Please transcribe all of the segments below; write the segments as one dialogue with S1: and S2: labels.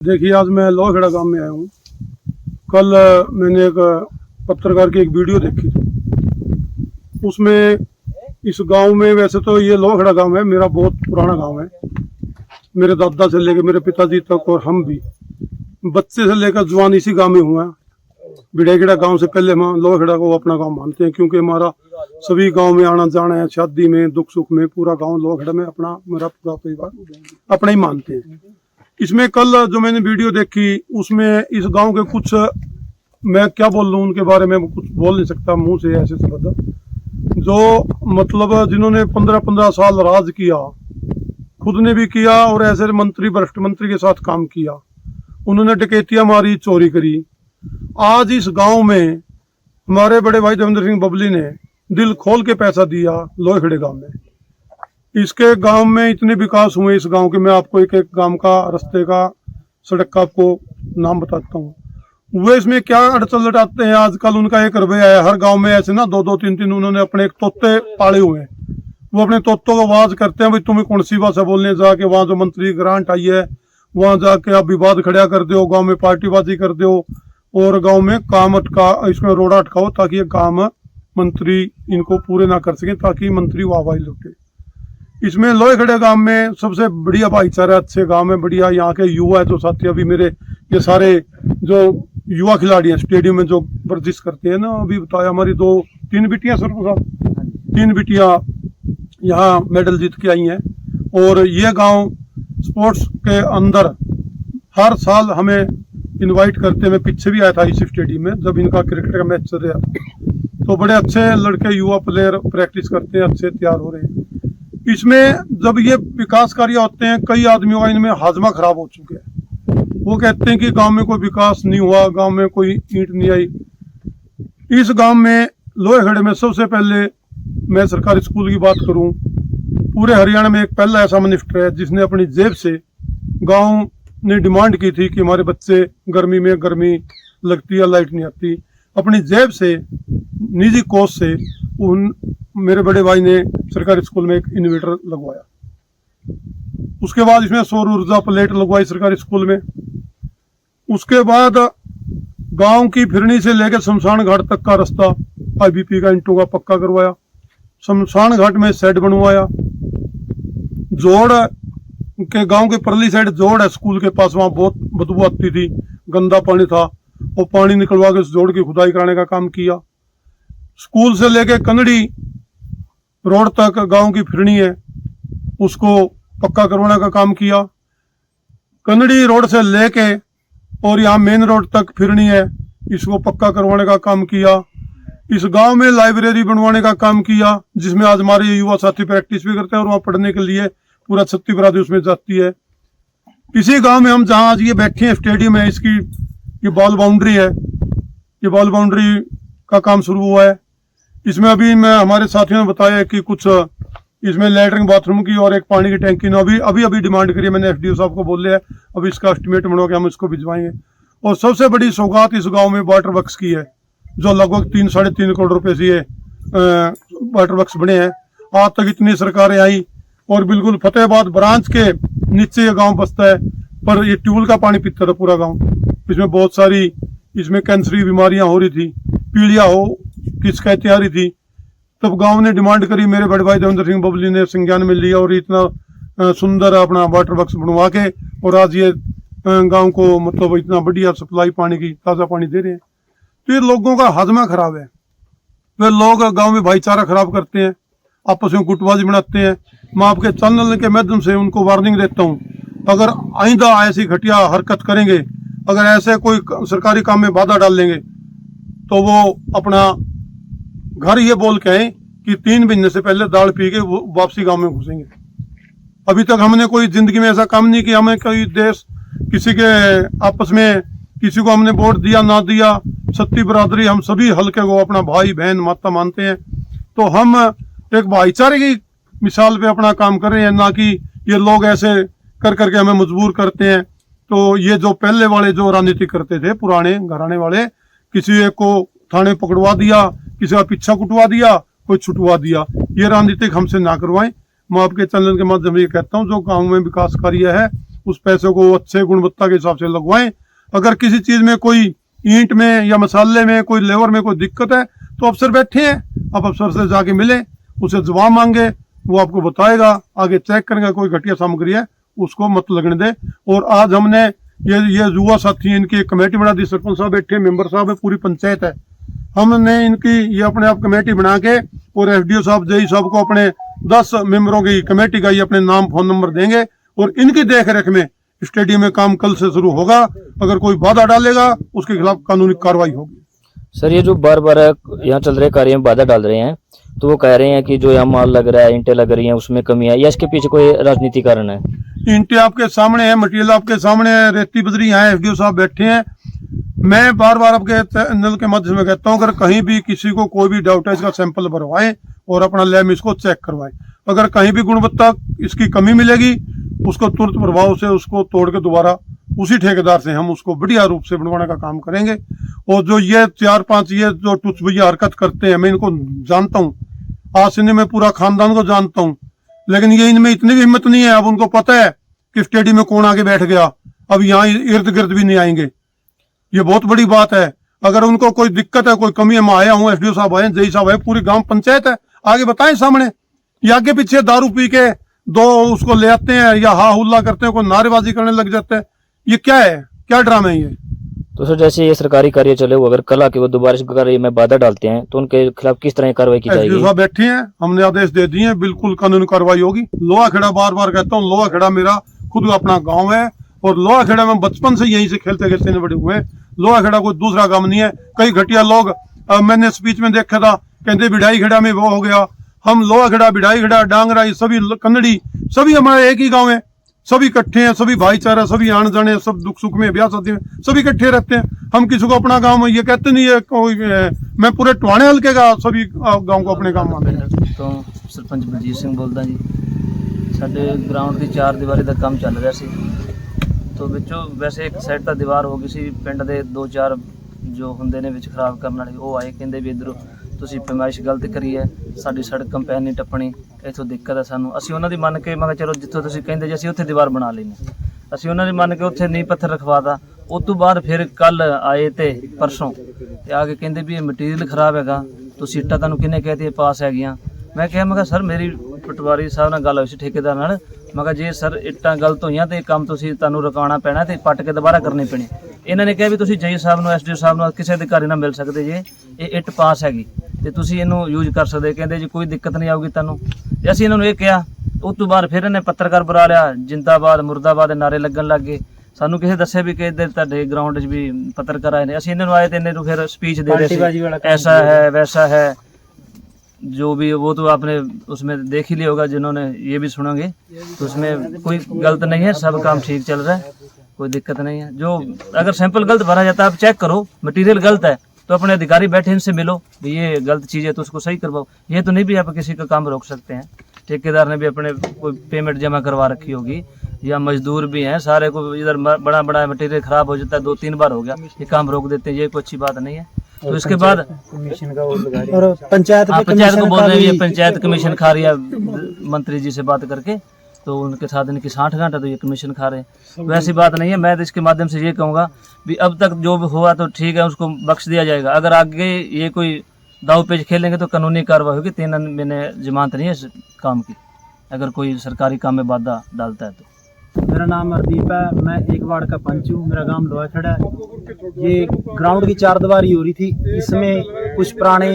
S1: देखिए, आज मैं लोहखेड़ा गांव में आया हूँ। कल मैंने एक पत्रकार की एक वीडियो देखी थी। उसमें इस गांव में, वैसे तो ये लोहखेड़ा गांव है, मेरा बहुत पुराना गांव है। मेरे दादा से लेकर मेरे पिताजी तक और हम भी बच्चे से लेकर जवान इसी गांव में हुआ। बिड़ेखेड़ा गांव से पहले हम लोहखेड़ा को अपना गांव मानते हैं, क्योंकि हमारा सभी गांव में आना जाना है, शादी में, दुख सुख में, पूरा गांव लोहखेड़ा में अपना, मेरा पूरा परिवार अपना ही मानते हैं। इसमें कल जो मैंने वीडियो देखी, उसमें इस गांव के कुछ, मैं क्या बोल लूं उनके बारे में, कुछ बोल नहीं सकता मुंह से ऐसे शब्द, जो मतलब जिन्होंने 15-15 साल राज किया, खुद ने भी किया और ऐसे मंत्री, भ्रष्ट मंत्री के साथ काम किया। उन्होंने डकैतियां मारी, चोरी करी। आज इस गांव में हमारे बड़े भाई देवेंद्र सिंह बबली ने दिल खोल के पैसा दिया लोहखेड़े गांव में। इसके गांव में इतने विकास हुए इस गांव के, मैं आपको एक एक गांव का, रास्ते का, सड़क का आपको नाम बताता हूँ। वो इसमें क्या अड़चन लटाते हैं। आजकल उनका एक रवैया है, हर गांव में ऐसे ना 2-2, 3-3 उन्होंने अपने एक तोते पाले हुए हैं। वो अपने तोतों को आवाज करते हैं, भाई तुम्हें कौन सी भाषा बोलने, जाके वहां जो मंत्री ग्रांट आई है वहां जाके आप विवाद खड़ा कर दो, गाँव में पार्टीबाजी कर दो और गाँव में काम अटका, इसमें रोड़ा अटकाओ, ताकि ये काम मंत्री इनको पूरे ना कर सके, ताकि मंत्री वाहवाही लुटे। इसमें लोहखेड़ा गांव में सबसे बढ़िया भाईचारा, अच्छे गांव में बढ़िया यहाँ के युवा जो साथी, अभी मेरे ये सारे जो युवा खिलाड़ी हैं स्टेडियम में जो वर्जिश करते हैं ना, अभी बताया हमारी 2-3 बिटियां, सर साहब 3 बिटियां यहाँ मेडल जीत के आई हैं। और ये गांव स्पोर्ट्स के अंदर हर साल हमें इनवाइट करते हैं। मैं पीछे भी आया था इस स्टेडियम में जब इनका क्रिकेट का मैच चल रहा था, तो बड़े अच्छे लड़के, युवा प्लेयर प्रैक्टिस करते हैं, अच्छे तैयार हो रहे हैं। इसमें जब ये विकास कार्य होते हैं, कई आदमियों का इनमें हाजमा खराब हो चुके हैं। वो कहते हैं कि गांव में कोई विकास नहीं हुआ, गांव में कोई ईंट नहीं आई। इस गांव में लोहखेड़े में सबसे पहले मैं सरकारी स्कूल की बात करूं, पूरे हरियाणा में एक पहला ऐसा मिनिस्टर है जिसने अपनी जेब से, गांव ने डिमांड की थी कि हमारे बच्चे गर्मी में, गर्मी लगती है, लाइट नहीं आती, अपनी जेब से, निजी कोष से उन मेरे बड़े भाई ने सरकारी स्कूल में एक इन्वर्टर लगवाया। उसके बाद इसमें सौर ऊर्जा प्लेट लगवाई सरकारी स्कूल में। उसके बाद गांव की फिरनी से लेकर शमशान घाट तक का रास्ता आईबीपी का ईंटों का पक्का करवाया। शमशान घाट में शेड बनवाया। जोड़ के गांव के परली साइड जोड़ है स्कूल के पास, वहां बहुत बदबू आती थी, गंदा पानी था, वो पानी निकलवा के उस जोड़ की खुदाई कराने का काम किया। स्कूल से लेके कनड़ी रोड तक गांव की फिरनी है, उसको पक्का करवाने का काम किया। कनड़ी रोड से लेके और यहाँ मेन रोड तक फिरनी है, इसको पक्का करवाने का काम किया। इस गांव में लाइब्रेरी बनवाने का काम किया, जिसमें आज हमारे युवा साथी प्रैक्टिस भी करते हैं और वहाँ पढ़ने के लिए पूरा 36 बरादरी उसमें जाती है। इसी गांव में हम जहाँ आज ये बैठे हैं, स्टेडियम है, इसकी ये बॉल बाउंड्री है, ये बॉल बाउंड्री का काम शुरू हुआ है। इसमें अभी मैं, हमारे साथियों ने बताया कि कुछ इसमें लैटरिन बाथरूम की और एक पानी की टैंकी ने अभी डिमांड करी है। मैंने एसडीओ साहब को बोल लिया है, अभी इसका एस्टिमेट बनवा के हम इसको भिजवाएंगे। और सबसे बड़ी सौगात इस गांव में वाटर वर्क्स की है, जो लगभग 3-3.5 करोड़ रुपए से ये वाटर वर्क्स बने हैं। आज तक इतनी सरकारें आई और बिल्कुल फतेहाबाद ब्रांच के नीचे ये गाँव बसता है, पर ये ट्यूबवेल का पानी पीता था पूरा गाँव। इसमें बहुत सारी, इसमें कैंसर की बीमारियां हो रही थी, पीलिया हो की शिकायतें आ रही थी। तब गांव ने डिमांड करी, मेरे बड़े भाई देवेंद्र सिंह बबली ने संज्ञान में लिया और इतना सुंदर अपना वाटर वर्क्स बनवा के, और आज ये गांव को मतलब इतना बढ़िया सप्लाई पानी की, ताज़ा पानी दे रहे हैं। तो ये लोगों का हाजमा खराब है। वे लोग गांव में भाईचारा खराब करते हैं, आपस में गुटबाजी बनाते हैं। मैं आपके चैनल के माध्यम से उनको वार्निंग देता हूँ, अगर आइंदा ऐसी घटिया हरकत करेंगे, अगर ऐसे कोई सरकारी काम में बाधा डाल लेंगे, तो वो अपना घर ये बोल के आए कि 3 महीने से पहले दाल पी के वो वापसी गांव में घुसेंगे। अभी तक हमने कोई जिंदगी में ऐसा काम नहीं किया। हमें कोई देश, किसी के आपस में किसी को हमने वोट दिया ना दिया, 36 बरादरी हम सभी हल्के को अपना भाई बहन माता मानते हैं। तो हम एक भाईचारे की मिसाल पे अपना काम कर रहे हैं, ना कि ये लोग ऐसे कर करके हमें मजबूर करते हैं। तो ये जो पहले वाले जो राजनीति करते थे, पुराने घराने वाले, किसी एक को थाने पकड़वा दिया, किसी का पीछा कुटवा दिया, कोई छुटवा दिया, ये राजनीतिक हमसे ना करवाएं। मैं आपके चैनल के माध्यम से ये कहता हूँ, जो गाँव में विकास कार्य है उस पैसे को अच्छे गुणवत्ता के हिसाब से लगवाएं। अगर किसी चीज में कोई ईंट में या मसाले में कोई लेवर में कोई दिक्कत है तो अफसर बैठे हैं, आप अफसर से जाके मिले, उसे जवाब मांगे, वो आपको बताएगा, आगे चेक करेंगे कोई घटिया सामग्री है उसको मत लगने दे। और आज हमने ये युवा साथी इनकी एक कमेटी बना दी, सरपंच साहब बैठे, मेंबर साहब है, पूरी पंचायत है, हमने इनकी ये अपने आप कमेटी बना के और एसडीओ साहब जेई साहब को अपने 10 मेंबरों की कमेटी का ये अपने नाम फोन नंबर देंगे और इनकी देख रेख में स्टेडियम में काम कल से शुरू होगा। अगर कोई बाधा डालेगा उसके खिलाफ कानूनी कार्रवाई होगी।
S2: सर ये जो बार बार यहाँ चल रहे कार्य में बाधा डाल रहे हैं, तो वो कह रहे हैं कि जो यहाँ माल लग रहा है, ईंटें लग रही हैं, उसमें कमी है, या इसके पीछे कोई राजनीति कारण है?
S1: ईंटें आपके सामने है, मटेरियल आपके सामने है, रेती बजरी यहाँ एसडीओ साहब बैठे हैं। मैं बार बार आपके चैनल के माध्यम से कहता हूँ, अगर कहीं भी किसी को कोई भी डाउट है इसका सैंपल भरवाएं और अपना लैब इसको चेक करवाएं। अगर कहीं भी गुणवत्ता इसकी कमी मिलेगी उसको तुरंत प्रभाव से उसको तोड़ के दोबारा उसी ठेकेदार से हम उसको बढ़िया रूप से बनवाने का काम करेंगे। और जो ये 4-5 ये जो टुच भैया हरकत करते हैं, मैं इनको जानता हूँ, आज से नहीं मैं पूरा खानदान को जानता हूँ, लेकिन ये इनमें इतनी भी हिम्मत नहीं है। अब उनको पता है कि स्टेडियम में कौन आगे बैठ गया, अब यहाँ इर्द गिर्द भी नहीं आएंगे, ये बहुत बड़ी बात है। अगर उनको कोई दिक्कत है, कोई कमी है, मैं आया हूँ, एसडीओ साहब आए, जेई साहब आए, पूरी गांव पंचायत है, आगे बताएं सामने। ये आगे पीछे दारू पी के दो उसको ले आते हैं या हा हुल्ला करते हैं, कोई नारेबाजी करने लग जाते हैं, ये क्या है, क्या ड्रामा है ये?
S2: तो सर जैसे ये सरकारी कार्य चले हुए, अगर कल आके वो दोबारा इस कार्य में बाधा डालते हैं तो उनके खिलाफ किस तरह की कार्रवाई की जाएगी?
S1: साहब बैठे हैं, हमने आदेश दे दिए, बिल्कुल कानूनी कार्रवाई होगी। लोहा खेड़ा, बार बार कहता हूँ, लोहा खेड़ा मेरा खुद अपना गाँव है और लोहा खेड़ा में बचपन से यहीं से खेलते खेलते बड़े हुए हैं। लोहा खेड़ा कोई दूसरा काम नहीं है। कई घटिया लोग मैंने स्पीच में देखा था, कहते बिढ़ाई खेड़ा में वो हो गया। हम लोहा खेड़ा, बिढ़ाई खेड़ा, डांगरा, ये सभी कन्नड़ी, सभी हमारे एक ही गांव है, सभी इकट्ठे हैं, सभी भाईचारा, सभी आने जाने, सब दुख सुख में, ब्याह शादी में सभी इकट्ठे रहते हैं। हम किसी को अपना गांव ये कहते नहीं है कोई। मैं पूरे टवाने हल्के का सभी गांव को अपने गांव मानते हैं।
S3: तो सरपंच बलजीत ਸਿੰਘ बोलदा जी। ਸਾਡੇ ਗਰਾਊਂਡ ਦੀ 4 ਦੀਵਾਰੀ ਦਾ ਕੰਮ ਚੱਲ ਰਿਹਾ ਸੀ, तो ਵਿੱਚੋਂ ਵੈਸੇ ਇੱਕ ਸਾਈਡ ਤਾਂ ਦੀਵਾਰ ਹੋ ਗਈ ਸੀ, ਪਿੰਡ ਦੇ 2-4 ਜੋ ਹੁੰਦੇ ਨੇ ਵਿੱਚ ਖਰਾਬ ਕਰਨ ਵਾਲੇ ਉਹ ਆਏ, ਕਹਿੰਦੇ ਵੀ ਇਧਰੋਂ ਤੁਸੀਂ ਪੈਮਾਇਸ਼ ਗਲਤ ਕਰੀ ਹੈ, ਸਾਡੀ ਸੜਕ ਕੰਪੈਨ ਨਹੀਂ ਟੱਪਣੀ, ਇੱਥੋਂ ਦਿੱਕਤ ਹੈ ਸਾਨੂੰ। ਅਸੀਂ ਉਹਨਾਂ ਦੀ ਮੰਨ ਕੇ, ਮੈਂ ਕਿਹਾ ਚਲੋ ਜਿੱਥੋਂ ਤੁਸੀਂ ਕਹਿੰਦੇ ਜੀ ਅਸੀਂ ਉੱਥੇ ਦੀਵਾਰ ਬਣਾ ਲੈਣੀ। ਅਸੀਂ ਉਹਨਾਂ ਦੀ ਮੰਨ ਕੇ ਉੱਥੇ ਨੀਂਹ ਪੱਥਰ ਰਖਵਾਤਾ। ਉਸ ਤੋਂ ਬਾਅਦ ਫਿਰ ਕੱਲ ਆਏ ਤੇ ਪਰਸੋਂ ਤੇ ਆ ਕੇ ਕਹਿੰਦੇ ਵੀ ਇਹ ਮਟੀਰੀਅਲ ਖਰਾਬ ਹੈਗਾ, ਤੁਸੀਂ ਇੱਟਾਂ ਤੁਹਾਨੂੰ ਕਿਹਨੇ ਕਹਿਤੀ ਪਾਸ ਹੈਗੀਆਂ। ਮੈਂ ਕਿਹਾ ਸਰ ਮੇਰੀ ਪਟਵਾਰੀ ਸਾਹਿਬ ਨਾਲ ਗੱਲ ਹੋਈ ਸੀ ਠੇਕੇਦਾਰ ਨਾਲ, ਮੈਂ ਕਿਹਾ ਜੇ ਸਰ ਇੱਟਾਂ ਗਲਤ ਹੋਈਆਂ ਤੇ ਕੰਮ ਤੁਸੀਂ ਤੁਹਾਨੂੰ ਰੁਕਾਉਣਾ ਪੈਣਾ ਤੇ ਪੱਟ ਕੇ ਦੁਬਾਰਾ ਕਰਨੀ ਪੈਣੀ। ਇਹਨਾਂ ਨੇ ਕਿਹਾ ਵੀ ਤੁਸੀਂ ਜਈ ਸਾਹਿਬ ਨੂੰ, ਐਸਡੀਓ ਸਾਹਿਬ ਨੂੰ, ਕਿਸੇ ਅਧਿਕਾਰੀ ਨਾਲ ਮਿਲ ਸਕਦੇ ਜੇ, ਇਹ ਇੱਟ ਪਾਸ ਹੈਗੀ ਤੇ ਤੁਸੀਂ ਇਹਨੂੰ ਯੂਜ਼ ਕਰ ਸਕਦੇ। ਕਹਿੰਦੇ ਜੀ ਕੋਈ ਦਿੱਕਤ ਨਹੀਂ ਆਊਗੀ ਤੁਹਾਨੂੰ। ਤੇ ਅਸੀਂ ਇਹਨਾਂ ਨੂੰ ਇਹ ਕਿਹਾ। ਉਸ ਤੋਂ ਬਾਅਦ ਫਿਰ ਇਹਨੇ ਪੱਤਰਕਾਰ ਬੁਲਾ ਲਿਆ, ਜਿੰਦਾਬਾਦ ਮੁਰਦਾਬਾਦ ਦੇ ਨਾਰੇ ਲੱਗਣ ਲੱਗ ਗਏ। ਸਾਨੂੰ ਕਿਸੇ ਦੱਸਿਆ ਵੀ ਕਿ ਇੱਧਰ ਤੁਹਾਡੇ ਗਰਾਊਂਡ 'ਚ ਵੀ ਪੱਤਰਕਾਰ ਆਏ ਨੇ। ਅਸੀਂ ਇਹਨਾਂ ਨੂੰ ਆਏ ਤੇ ਇਹਨਾਂ ਨੂੰ ਫਿਰ स्पीच दे रहे थे, ऐसा है वैसा है, जो भी वो तो आपने उसमें देख ही लिया होगा, जिन्होंने ये भी सुनोगे, तो उसमें कोई गलत नहीं है, सब काम ठीक चल रहा है, कोई दिक्कत नहीं है। जो अगर सैंपल गलत भरा जाता है आप चेक करो, मटेरियल गलत है तो अपने अधिकारी बैठे, इनसे मिलो, ये गलत चीज़ है तो उसको सही करवाओ। ये तो नहीं भी आप किसी का काम रोक सकते हैं। ठेकेदार ने भी अपने कोई पेमेंट जमा करवा रखी होगी, या मजदूर भी हैं सारे को, इधर बड़ा बड़ा मटेरियल खराब हो जाता है, 2-3 बार हो गया, ये काम रोक देते हैं, ये कोई अच्छी बात नहीं है। तो इसके बाद
S4: कमीशन का और पंचायत
S3: को बोल रहे हैं, ये पंचायत कमीशन खा रही है। मंत्री जी से बात करके तो उनके साथ इनकी 60 घंटा तो ये कमीशन खा रहे हैं, वैसी बात नहीं है। मैं तो इसके माध्यम से ये कहूँगा भी अब तक जो भी हुआ तो ठीक है, उसको बख्श दिया जाएगा। अगर आगे ये कोई दाव पेच खेलेंगे तो कानूनी कार्रवाई होगी। 3 महीने जमानत नहीं है इस काम की, अगर कोई सरकारी काम में बाधा डालता है तो।
S4: मेरा नाम हरदीप है, मैं एक वार्ड का पंच हूँ, मेरा गांव लोहा खेड़ा है। ये ग्राउंड की 4 दीवारी हो रही थी, इसमें कुछ पुराने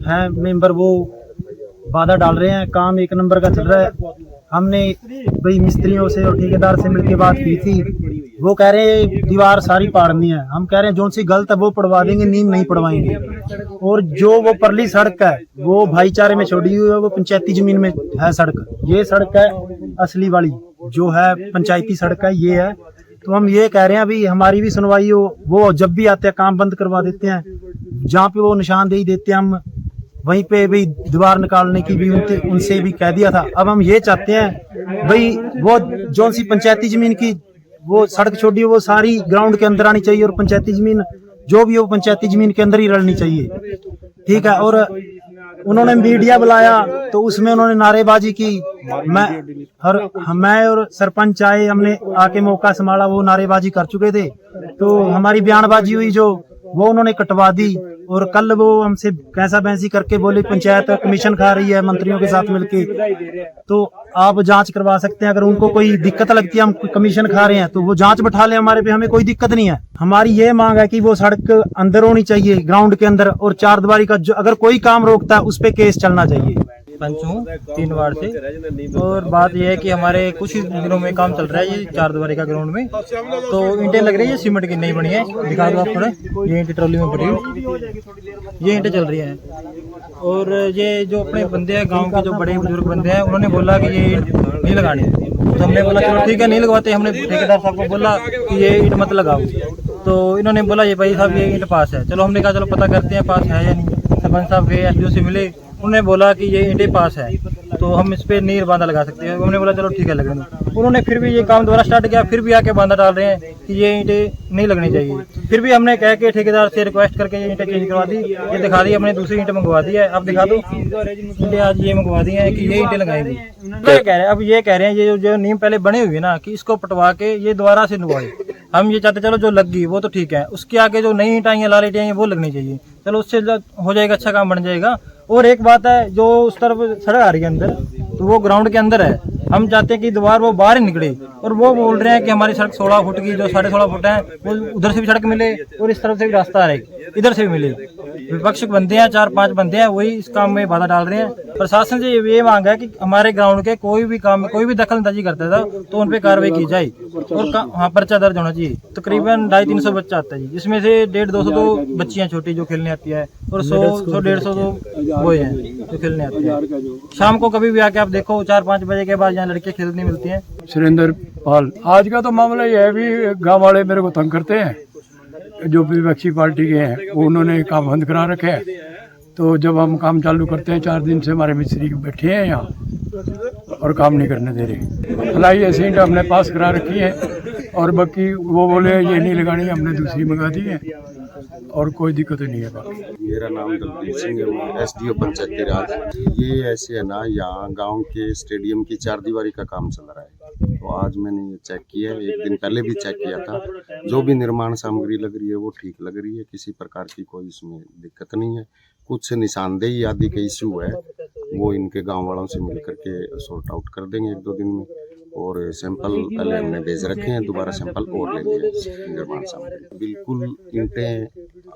S4: हैं मेंबर वो बाधा डाल रहे हैं। काम 1 नंबर का चल रहा है। हमने भाई मिस्त्रियों से और ठेकेदार से मिलकर बात की थी, वो कह रहे हैं दीवार सारी पाड़नी है। हम कह रहे हैं जो सी गलत है वो पड़वा देंगे, नींव नहीं पड़वाएंगे। और जो वो परली सड़क है वो भाईचारे में छोड़ी हुई है, वो पंचायती जमीन में है सड़क। ये सड़क है असली वाली, जो है पंचायती सड़क है, ये है। तो हम ये कह रहे हैं अभी हमारी भी सुनवाई हो। वो जब भी आते हैं काम बंद करवा देते हैं, जहाँ पे वो निशानदेही देते हैं हम वहीं पे भी दीवार निकालने की भी उनसे भी कह दिया था। अब हम ये चाहते हैं भाई वो जो सी पंचायती जमीन की वो सड़क छोड़ी है वो सारी ग्राउंड के अंदर आनी चाहिए, और पंचायती जमीन जो भी हो पंचायती जमीन के अंदर ही रलनी चाहिए, ठीक है। और उन्होंने मीडिया बुलाया तो उसमें उन्होंने नारेबाजी की। मैं और सरपंच आए, हमने आके मौका संभाला, वो नारेबाजी कर चुके थे, तो हमारी बयानबाजी हुई जो वो उन्होंने कटवा दी। और कल वो हमसे कैसा बहसी करके बोले पंचायत कमीशन खा रही है मंत्रियों के साथ मिलके, तो आप जांच करवा सकते हैं। अगर उनको कोई दिक्कत लगती है हम कमीशन खा रहे हैं तो वो जांच बैठा ले हमारे पे, हमें कोई दिक्कत नहीं है। हमारी ये मांग है कि वो सड़क अंदर होनी चाहिए, ग्राउंड के अंदर, और चारदीवारी का जो अगर कोई काम रोकता है उस पे केस चलना चाहिए।
S5: पंच हूँ 3 वार्ड से, और बात यह है कि हमारे कुछ ही दिनों में काम चल रहा है ये चारदीवारी का ग्राउंड में, तो ईंटें लग रही है, सीमेंट की नहीं बनी है। दिखा दो आप थोड़ा, ये ईंटें ट्रॉली में पड़ी हुई, ये ईंटें चल रही हैं। और ये जो अपने बंदे हैं गांव के, जो बड़े बुजुर्ग बंदे हैं, उन्होंने बोला कि ये ईंट नहीं लगानी, तो हमने बोला चलो ठीक है नहीं लगवाते। हमने ठेकेदार साहब को बोला कि ये ईंट मत लगाओ, तो इन्होंने बोला ये भाई साहब ये ईंट पास है। चलो हमने कहा चलो पता करते हैं पास है या नहीं। सरपंच साहब गए, एसडीओ से मिले, उन्होंने बोला कि ये ईंटें पास है तो हम इस पे नहीं बांधा लगा सकते हैं। हमने बोला चलो ठीक है लगने दो। उन्होंने फिर भी ये काम दोबारा स्टार्ट किया, फिर भी आके बांधा डाल रहे हैं कि ये ईंटें नहीं लगनी चाहिए। फिर भी हमने कह के ठेकेदार से रिक्वेस्ट करके ये ईंटें चेंज करवा दी। ये दिखा दी, हमने दूसरी ईंट मंगवा दी है, अब दिखा दो ईंटें आज ये मंगवा दी है कि ये ईंटें लगाएंगी। क्या कह रहे हैं, अब ये कह रहे हैं ये जो नींव पहले बने हुए ना कि इसको पटवा के ये दोबारा से लगवाए। हम ये चाहते चलो जो लग गई वो तो ठीक है, उसके आगे जो नई ईंटें आई हैं, लाल ईंटें आई हैं, वो लगनी चाहिए। चलो उससे हो जाएगा, अच्छा काम बन जाएगा। और एक बात है, जो उस तरफ सड़क आ रही है अंदर, तो वो ग्राउंड के अंदर है। हम चाहते हैं कि दोबारा वो बाहर ही निकले, और वो बोल रहे हैं कि हमारी सड़क 16 फुट की, जो 16.5 फुट है, वो उधर से भी सड़क मिले और इस तरफ से भी रास्ता रहे, इधर से भी मिले। विपक्ष बंदे हैं, 4-5 बंदे हैं, वही इस काम में बाधा डाल रहे हैं। प्रशासन से ये मांग है कि हमारे ग्राउंड के कोई भी काम में कोई भी दखल अंदाजी करता था तो उन पे कार्रवाई की जाए, और वहाँ पर्चा दर्ज होना चाहिए। तकरीबन 250-300 बच्चा आता है जी, जिसमें से 150-200 तो बच्चियाँ छोटी जो खेलने आती है, और 100-150 तो वो है जो खेलने आती है। शाम को कभी भी आके आप देखो 4-5 बजे के बाद यहाँ लड़के खेलने मिलती हैं।
S6: सुरेंद्र पाल, आज का तो मामला यह है भी गांव वाले मेरे को तंग करते हैं, जो विपक्षी पार्टी के हैं वो उन्होंने काम बंद करा रखे हैं। तो जब हम काम चालू करते हैं, 4 दिन से हमारे मिस्त्री बैठे हैं यहाँ और काम नहीं करने दे रहे। फलाई ऐसी ईंट हमने पास करा रखी है, और बाकी वो बोले ये नहीं लगानी, हमने दूसरी मंगा दी है, और कोई दिक्कत नहीं है। बाकी
S7: मेरा नाम दलबीर सिंह है, मैं एसडीओ पंचायती राज। ये ऐसे है ना, यहाँ गांव के स्टेडियम की चारदीवारी का काम चल रहा है, तो आज मैंने ये चेक किया है, 1 दिन पहले भी चेक किया था। जो भी निर्माण सामग्री लग रही है वो ठीक लग रही है, किसी प्रकार की कोई इसमें दिक्कत नहीं है। कुछ निशानदेही आदि के इश्यू है, वो इनके गांव वालों से मिल करके सॉर्ट आउट कर देंगे 1-2 दिन में। और सैंपल पहले हमने भेज रखे हैं, दोबारा सैंपल और ले लिए निर्माण सामग्री। बिल्कुल ईंटें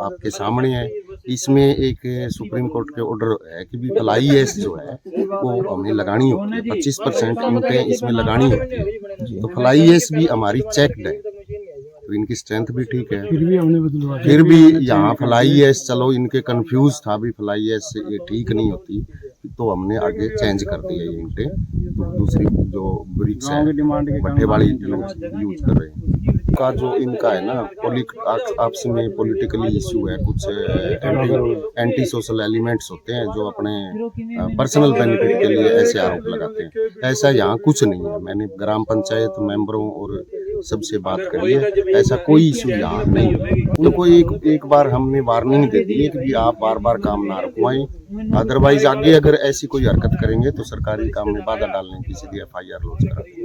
S7: आपके सामने है। इसमें एक सुप्रीम कोर्ट के ऑर्डर है कि भी फ्लाई ऐश जो है वो हमें लगानी होती है, 25% ईंटें इसमें लगानी होती है। तो फ्लाई ऐश भी हमारी चेकड है, तो इनकी स्ट्रेंथ भी ठीक है। फिर भी यहाँ फ्लाई ऐश, चलो इनके कंफ्यूज था भी फ्लाई ऐश ये ठीक नहीं होती, तो हमने आगे चेंज कर दिया ये ईंटें। दूसरी जो ब्रिक्स है भट्ठे वाली यूज कर रहे हैं। का जो इनका है ना, आपस में पॉलिटिकली इशू है, कुछ एंटी सोशल एलिमेंट्स होते हैं जो अपने पर्सनल बेनिफिट के लिए ऐसे आरोप लगाते हैं। ऐसा यहाँ कुछ नहीं है। मैंने ग्राम पंचायत मेंबरों और सबसे बात करी है, ऐसा कोई इशू यहाँ नहीं है। उनको एक बार हमने वार्निंग दे दी है कि आप बार काम ना रुकवाएं, अदरवाइज आगे अगर ऐसी कोई हरकत करेंगे तो सरकारी काम में बाधा डालने की सीधी FIR लॉन्च करा देंगे।